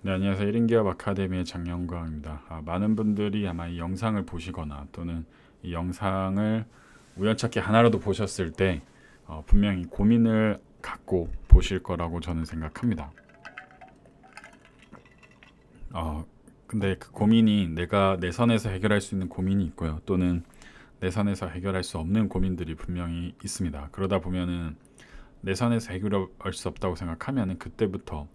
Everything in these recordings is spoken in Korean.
네, 안녕하세요. 1인 기업 아카데미의 장영광입니다. 많은 분들이 아마 이 영상을 보시거나 또는 이 영상을 우연찮게 하나라도 보셨을 때 분명히 고민을 갖고 보실 거라고 저는 생각합니다. 어, 근데 그 고민이 내가 내 선에서 해결할 수 있는 고민이 있고요. 또는 내 선에서 해결할 수 없는 고민들이 분명히 있습니다. 그러다 보면은 내 선에서 해결할 수 없다고 생각하면은 그때부터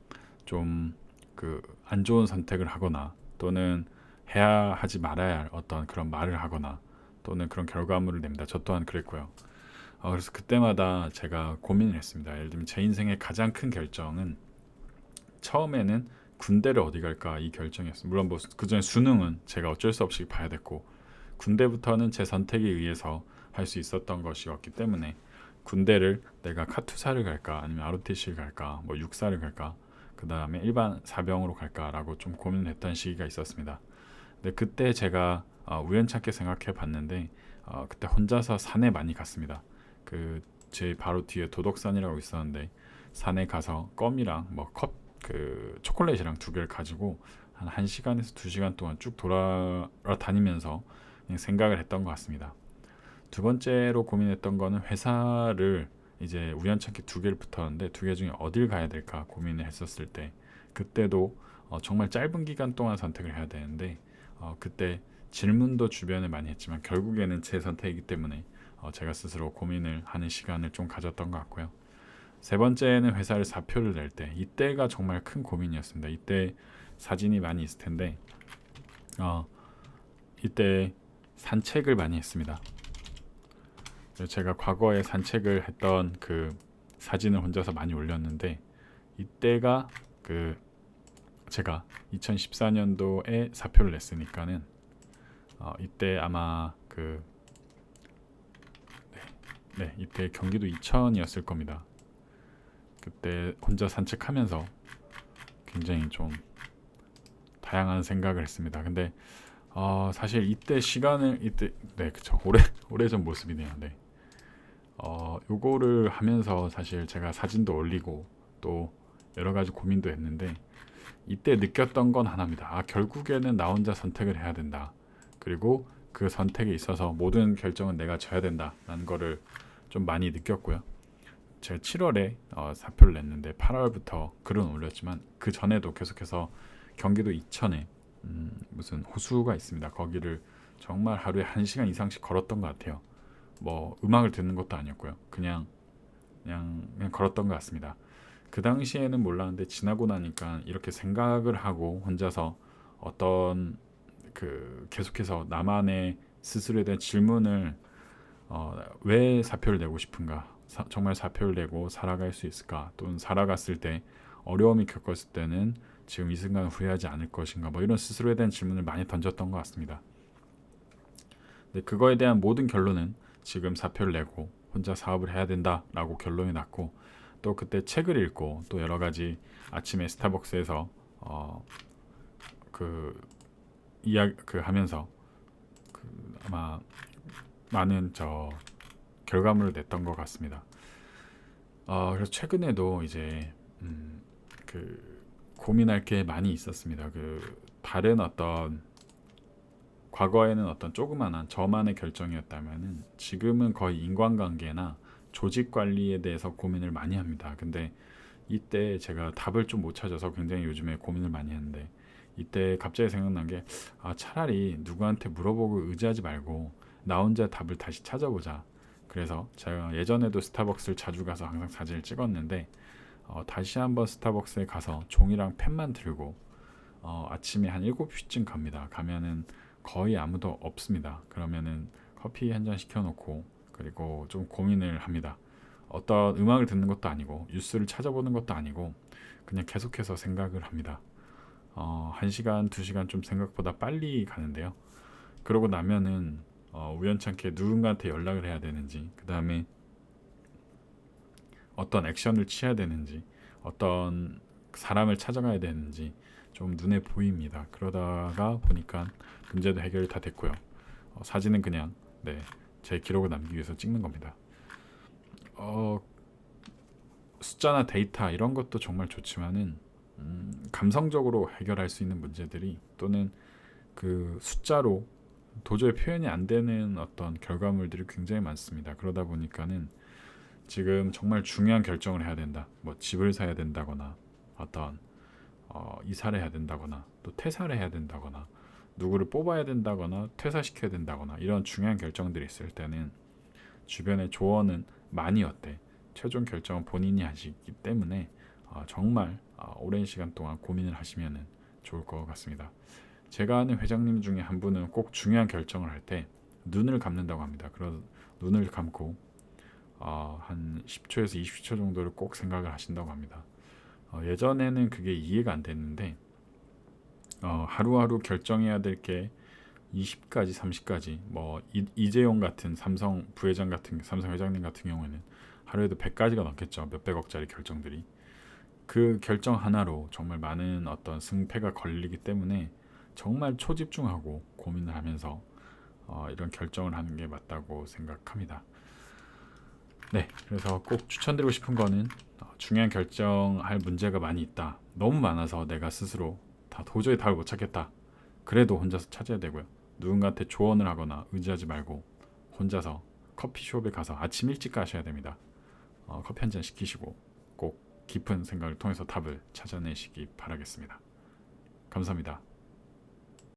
좀 그 안 좋은 선택을 하거나 또는 해야 하지 말아야 할 어떤 그런 말을 하거나 또는 그런 결과물을 냅니다. 저 또한 그랬고요. 그래서 그때마다 제가 고민을 했습니다. 예를 들면 제 인생의 가장 큰 결정은 처음에는 군대를 어디 갈까 이 결정이었어요. 물론 뭐 그전에 수능은 제가 어쩔 수 없이 봐야 됐고 군대부터는 제 선택에 의해서 할 수 있었던 것이었기 때문에 군대를 내가 카투사를 갈까 아니면 ROTC를 갈까 뭐 육사를 갈까 그 다음에 일반 사병으로 갈까라고 좀 고민을 했던 시기가 있었습니다. 근데 그때 제가 우연찮게 생각해 봤는데 그때 혼자서 산에 많이 갔습니다. 그 제 바로 뒤에 도덕산이라고 있었는데 산에 가서 껌이랑 뭐 컵 그 초콜릿이랑 두 개를 가지고 한 1시간에서 2시간 동안 쭉 돌아다니면서 그냥 생각을 했던 것 같습니다. 두 번째로 고민했던 거는 회사를 이제 우연찮게 두 개를 붙었는데 두 개 중에 어딜 가야 될까 고민을 했었을 때 그때도 정말 짧은 기간 동안 선택을 해야 되는데 그때 질문도 주변에 많이 했지만 결국에는 제 선택이기 때문에 제가 스스로 고민을 하는 시간을 좀 가졌던 것 같고요. 세 번째는 회사를 사표를 낼 때 이때가 정말 큰 고민이었습니다. 이때 사진이 많이 있을 텐데 어, 이때 산책을 많이 했습니다. 제가 과거에 산책을 했던 그 사진을 혼자서 많이 올렸는데 이때가 그 제가 2014년도에 사표를 냈으니까는 이때 아마 그 이때 경기도 이천이었을 겁니다. 그때 혼자 산책하면서 굉장히 좀 다양한 생각을 했습니다. 근데 사실 이때 시간을 이때 네 그쵸 오래전 모습이네요. 네. 요거를 하면서 사실 제가 사진도 올리고 또 여러 가지 고민도 했는데 이때 느꼈던 건 하나입니다. 결국에는 나 혼자 선택을 해야 된다. 그리고 그 선택에 있어서 모든 결정은 내가 져야 된다라는 거를 좀 많이 느꼈고요. 제가 7월에 사표를 냈는데 8월부터 글은 올렸지만 그 전에도 계속해서 경기도 이천에 무슨 호수가 있습니다. 거기를 정말 하루에 1시간 이상씩 걸었던 것 같아요. 뭐 음악을 듣는 것도 아니었고요. 그냥 걸었던 것 같습니다. 그 당시에는 몰랐는데 지나고 나니까 이렇게 생각을 하고 혼자서 어떤 그 계속해서 나만의 스스로에 대한 질문을 왜 사표를 내고 싶은가? 정말 사표를 내고 살아갈 수 있을까? 또는 살아갔을 때 어려움이 겪었을 때는 지금 이 순간 후회하지 않을 것인가? 뭐 이런 스스로에 대한 질문을 많이 던졌던 것 같습니다. 근데 그거에 대한 모든 결론은 지금 사표를 내고 혼자 사업을 해야 된다라고 결론이 났고 또 그때 책을 읽고 또 여러 가지 아침에 스타벅스에서 그 이야기 그 하면서 아마 많은 결과물을 냈던 것 같습니다. 그래서 최근에도 이제 그 고민할 게 많이 있었습니다. 그 다른 어떤 과거에는 어떤 조그만한 저만의 결정이었다면은 지금은 거의 인간관계나 조직 관리에 대해서 고민을 많이 합니다. 근데 이때 제가 답을 좀 못 찾아서 굉장히 요즘에 고민을 많이 했는데 이때 갑자기 생각난 게 차라리 누구한테 물어보고 의지하지 말고 나 혼자 답을 다시 찾아보자. 그래서 제가 예전에도 스타벅스를 자주 가서 항상 사진을 찍었는데 다시 한번 스타벅스에 가서 종이랑 펜만 들고 아침에 한 7시쯤 갑니다. 가면은 거의 아무도 없습니다. 그러면은 커피 한 잔 시켜놓고 그리고 좀 고민을 합니다. 어떤 음악을 듣는 것도 아니고 뉴스를 찾아보는 것도 아니고 그냥 계속해서 생각을 합니다. 1시간, 2시간 좀 생각보다 빨리 가는데요. 그러고 나면은 우연찮게 누군가한테 연락을 해야 되는지 그 다음에 어떤 액션을 취해야 되는지 어떤 사람을 찾아가야 되는지 좀 눈에 보입니다. 그러다가 보니까 문제도 해결이 다 됐고요. 사진은 그냥 제 기록을 남기기 위해서 찍는 겁니다. 숫자나 데이터 이런 것도 정말 좋지만은 감성적으로 해결할 수 있는 문제들이 또는 그 숫자로 도저히 표현이 안 되는 어떤 결과물들이 굉장히 많습니다. 그러다 보니까는 지금 정말 중요한 결정을 해야 된다. 뭐 집을 사야 된다거나 어떤 이사를 해야 된다거나 또 퇴사를 해야 된다거나 누구를 뽑아야 된다거나 퇴사시켜야 된다거나 이런 중요한 결정들이 있을 때는 주변의 조언은 많이 어때 최종 결정은 본인이 하시기 때문에 정말 오랜 시간 동안 고민을 하시면 좋을 것 같습니다. 제가 아는 회장님 중에 한 분은 꼭 중요한 결정을 할 때 눈을 감는다고 합니다. 그래서 눈을 감고 한 10초에서 20초 정도를 꼭 생각을 하신다고 합니다. 예전에는 그게 이해가 안 됐는데 하루하루 결정해야 될 게 20가지, 30가지 뭐 이재용 같은 삼성 부회장 같은 삼성 회장님 같은 경우에는 하루에도 100가지가 넘겠죠. 몇백억짜리 결정들이. 그 결정 하나로 정말 많은 어떤 승패가 걸리기 때문에 정말 초집중하고 고민을 하면서 이런 결정을 하는 게 맞다고 생각합니다. 네, 그래서 꼭 추천드리고 싶은 거는 중요한 결정할 문제가 많이 있다. 너무 많아서 내가 스스로 다 도저히 답을 못 찾겠다. 그래도 혼자서 찾아야 되고요. 누군가한테 조언을 하거나 의지하지 말고 혼자서 커피숍에 가서 아침 일찍 가셔야 됩니다. 커피 한 잔 시키시고 꼭 깊은 생각을 통해서 답을 찾아내시기 바라겠습니다. 감사합니다.